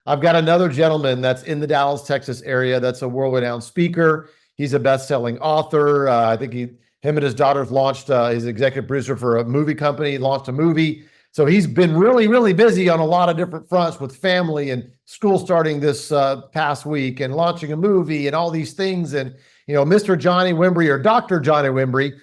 I've got another gentleman that's in the Dallas, Texas area. That's a world-renowned speaker. He's a best-selling author. I think him and his daughters launched, his executive producer for a movie company, launched a movie. So he's been really, really busy on a lot of different fronts with family and school starting this past week and launching a movie and all these things. And, Mr. Johnny Wimbrey, or Dr. Johnny Wimbrey,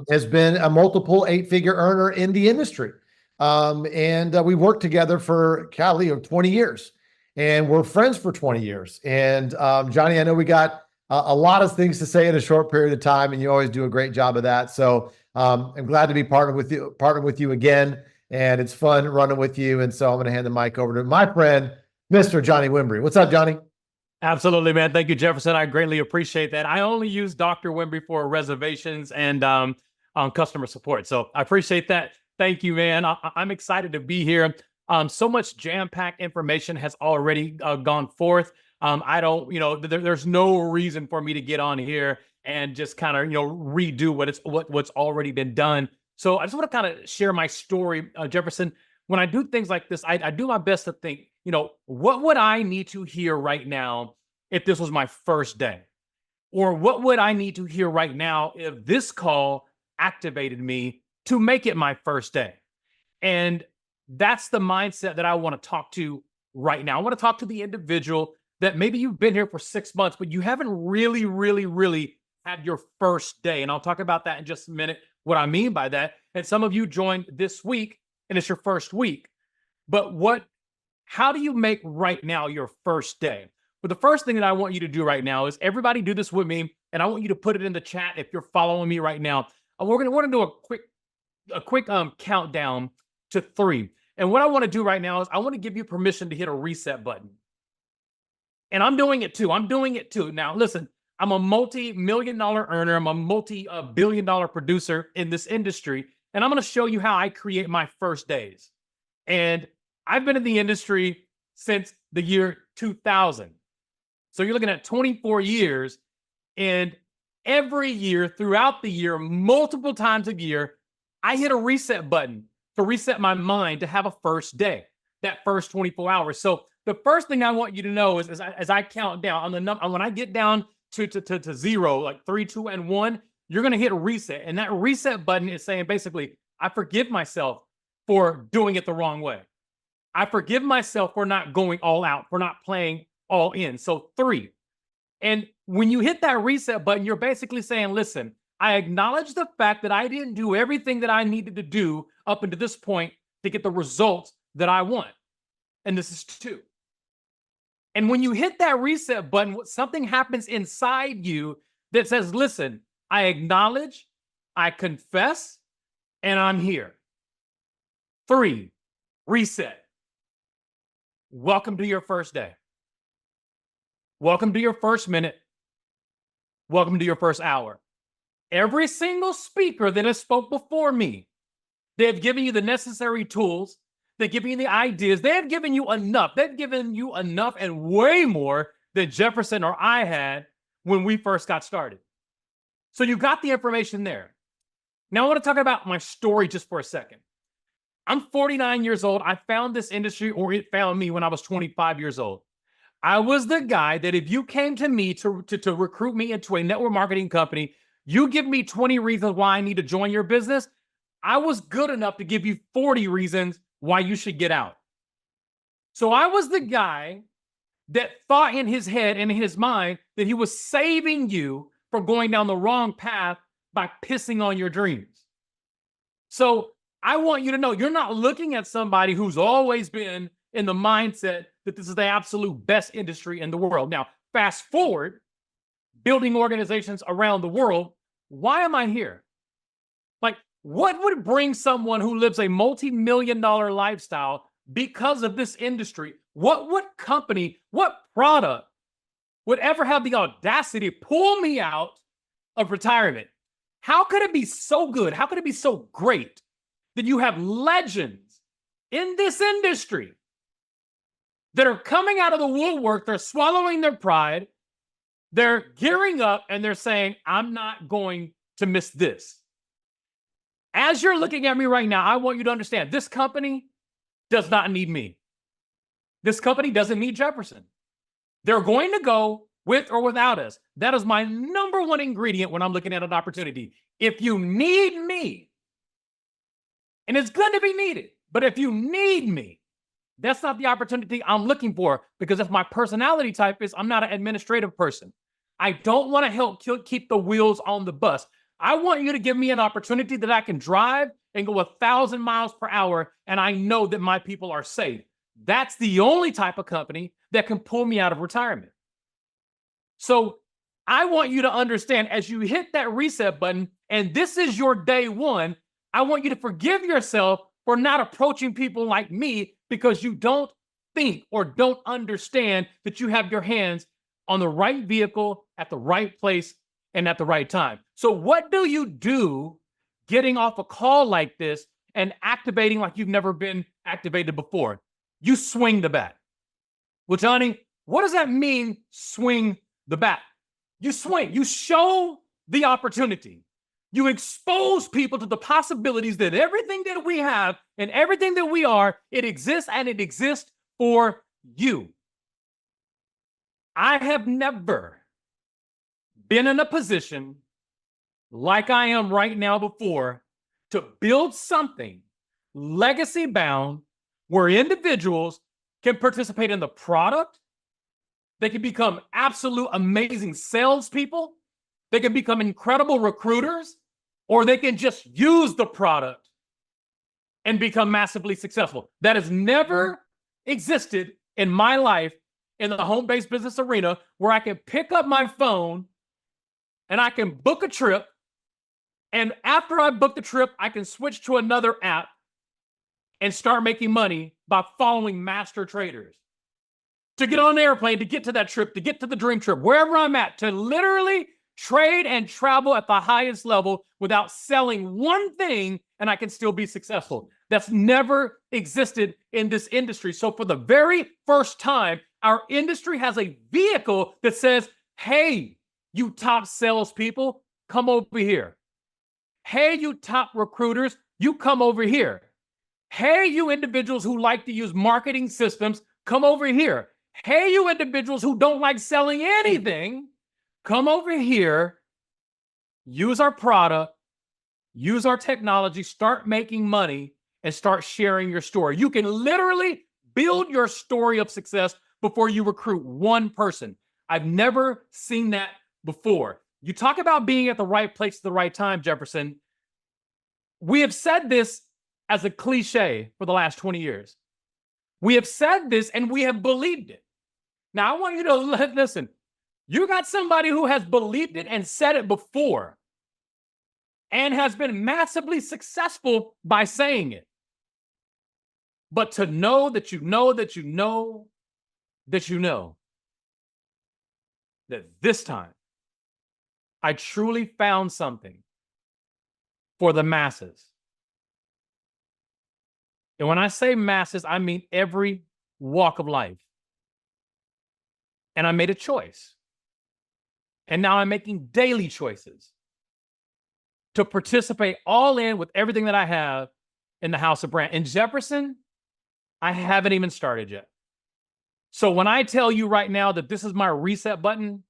has been a multiple eight-figure earner in the industry. And we worked together for, 20 years. And we're friends for 20 years. And Johnny, I know we got a lot of things to say in a short period of time, and you always do a great job of that. So I'm glad to be partnered with you again. And it's fun running with you. And so I'm going to hand the mic over to my friend, Mr. Johnny Wimbrey. What's up, Johnny? Absolutely, man. Thank you, Jefferson. I greatly appreciate that. I only use Dr. Wimbrey for reservations and customer support. So I appreciate that. Thank you, man. I'm excited to be here. So much jam-packed information has already gone forth. I don't, there's no reason for me to get on here and just kind of, redo what's already been done. So I just want to kind of share my story, Jefferson. When I do things like this, I do my best to think, what would I need to hear right now if this was my first day? Or what would I need to hear right now if this call activated me to make it my first day? And that's the mindset that I want to talk to right now. I want to talk to the individual that maybe you've been here for 6 months, but you haven't really, really, really had your first day. And I'll talk about that in just a minute, what I mean by that. And some of you joined this week and it's your first week. But how do you make right now your first day? Well, the first thing that I want you to do right now is everybody do this with me. And I want you to put it in the chat if you're following me right now. We're going to want to do a quick countdown to 3. And what I want to do right now is I want to give you permission to hit a reset button. And I'm doing it too. Now, listen, I'm a multi-million-dollar earner. I'm a multi-billion-dollar producer in this industry. And I'm going to show you how I create my first days. And I've been in the industry since the year 2000. So you're looking at 24 years. And every year, throughout the year, multiple times a year, I hit a reset button to reset my mind to have a first day, that first 24 hours. So the first thing I want you to know is as I count down on the number, when I get down to 0, like 3, 2, and 1, you're going to hit a reset. And that reset button is saying basically, I forgive myself for doing it the wrong way. I forgive myself for not going all out, for not playing all in. So 3. And when you hit that reset button, you're basically saying, listen, I acknowledge the fact that I didn't do everything that I needed to do up until this point to get the results that I want. And this is 2. And when you hit that reset button, something happens inside you that says, listen, I acknowledge, I confess, and I'm here. 3, reset. Welcome to your first day. Welcome to your first minute. Welcome to your first hour. Every single speaker that has spoke before me, they have given you the necessary tools. They've given you the ideas. They have given you enough. They've given you enough and way more than Jefferson or I had when we first got started. So you got the information there. Now I want to talk about my story just for a second. I'm 49 years old. I found this industry, or it found me, when I was 25 years old. I was the guy that if you came to me to recruit me into a network marketing company, you give me 20 reasons why I need to join your business, I was good enough to give you 40 reasons why you should get out. So I was the guy that thought in his head and in his mind that he was saving you from going down the wrong path by pissing on your dreams. So I want you to know you're not looking at somebody who's always been in the mindset that this is the absolute best industry in the world. Now, fast forward, building organizations around the world, why am I here? Like, what would bring someone who lives a multi-million-dollar lifestyle because of this industry? What company, what product would ever have the audacity to pull me out of retirement? How could it be so good? How could it be so great that you have legends in this industry that are coming out of the woodwork? They're swallowing their pride. They're gearing up and they're saying, I'm not going to miss this. As you're looking at me right now, I want you to understand this company does not need me. this company doesn't need Jefferson. They're going to go with or without us. That is my number one ingredient when I'm looking at an opportunity. If you need me, and it's going to be needed, but if you need me, that's not the opportunity I'm looking for, because if my personality type is, I'm not an administrative person. I don't want to help keep the wheels on the bus. I want you to give me an opportunity that I can drive and go 1,000 miles per hour, and I know that my people are safe. That's the only type of company that can pull me out of retirement. So I want you to understand, as you hit that reset button, and this is your day one, I want you to forgive yourself for not approaching people like me because you don't think or don't understand that you have your hands on the right vehicle at the right place and at the right time. So what do you do getting off a call like this and activating like you've never been activated before? You swing the bat. Well, Johnny, what does that mean, swing the bat? You swing, you show the opportunity. You expose people to the possibilities that everything that we have and everything that we are, it exists, and it exists for you. I have never been in a position like I am right now before to build something legacy bound where individuals can participate in the product. They can become absolute amazing salespeople. They can become incredible recruiters, or they can just use the product and become massively successful. That has never existed in my life in the home-based business arena, where I can pick up my phone and I can book a trip. And after I book the trip, I can switch to another app and start making money by following master traders. To get on an airplane, to get to that trip, to get to the dream trip, wherever I'm at, to literally trade and travel at the highest level without selling one thing, and I can still be successful. That's never existed in this industry. So for the very first time, our industry has a vehicle that says, hey, you top salespeople, come over here. Hey, you top recruiters, you come over here. Hey, you individuals who like to use marketing systems, come over here. Hey, you individuals who don't like selling anything, come over here, use our product, use our technology, start making money, and start sharing your story. You can literally build your story of success before you recruit one person. I've never seen that before. You talk about being at the right place at the right time, Jefferson. We have said this as a cliche for the last 20 years. We have said this and we have believed it. Now, I want you to listen. You got somebody who has believed it and said it before and has been massively successful by saying it. But to know that you know that you know that you know that this time I truly found something for the masses. And when I say masses, I mean every walk of life. And I made a choice. And now I'm making daily choices to participate all in with everything that I have in the House of Brand. In Jefferson, I haven't even started yet. So when I tell you right now that this is my reset button,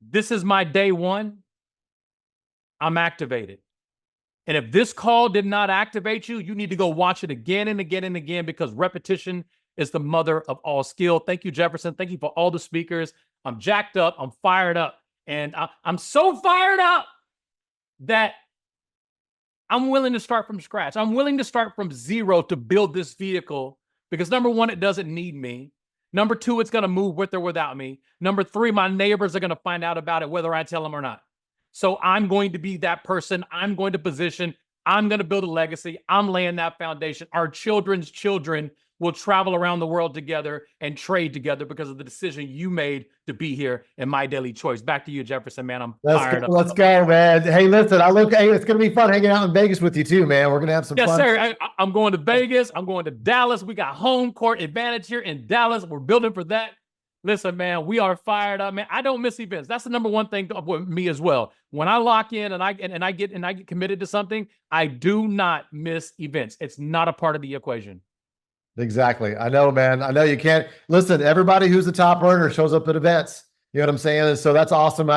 this is my day one, I'm activated. And if this call did not activate you, you need to go watch it again and again and again, because repetition is the mother of all skill. Thank you, Jefferson. Thank you for all the speakers. I'm jacked up. I'm fired up. And I'm so fired up that I'm willing to start from scratch. I'm willing to start from zero to build this vehicle because, number one, it doesn't need me. Number two, it's going to move with or without me. Number three, my neighbors are going to find out about it whether I tell them or not. So I'm going to be that person. I'm going to position. I'm going to build a legacy. I'm laying that foundation. Our children's children will travel around the world together and trade together because of the decision you made to be here in My Daily Choice. Back to you, Jefferson, man. I'm fired up. Let's go, man. Hey, listen, hey, it's going to be fun hanging out in Vegas with you too, man. We're going to have some fun. Yes, sir. I'm going to Vegas. I'm going to Dallas. We got home court advantage here in Dallas. We're building for that. Listen, man, we are fired up, man. I don't miss events. That's the number one thing with me as well. When I lock in and I get committed to something, I do not miss events. It's not a part of the equation. Exactly. I know, man. I know you can't listen. Everybody who's a top earner shows up at events. You know what I'm saying? And so that's awesome.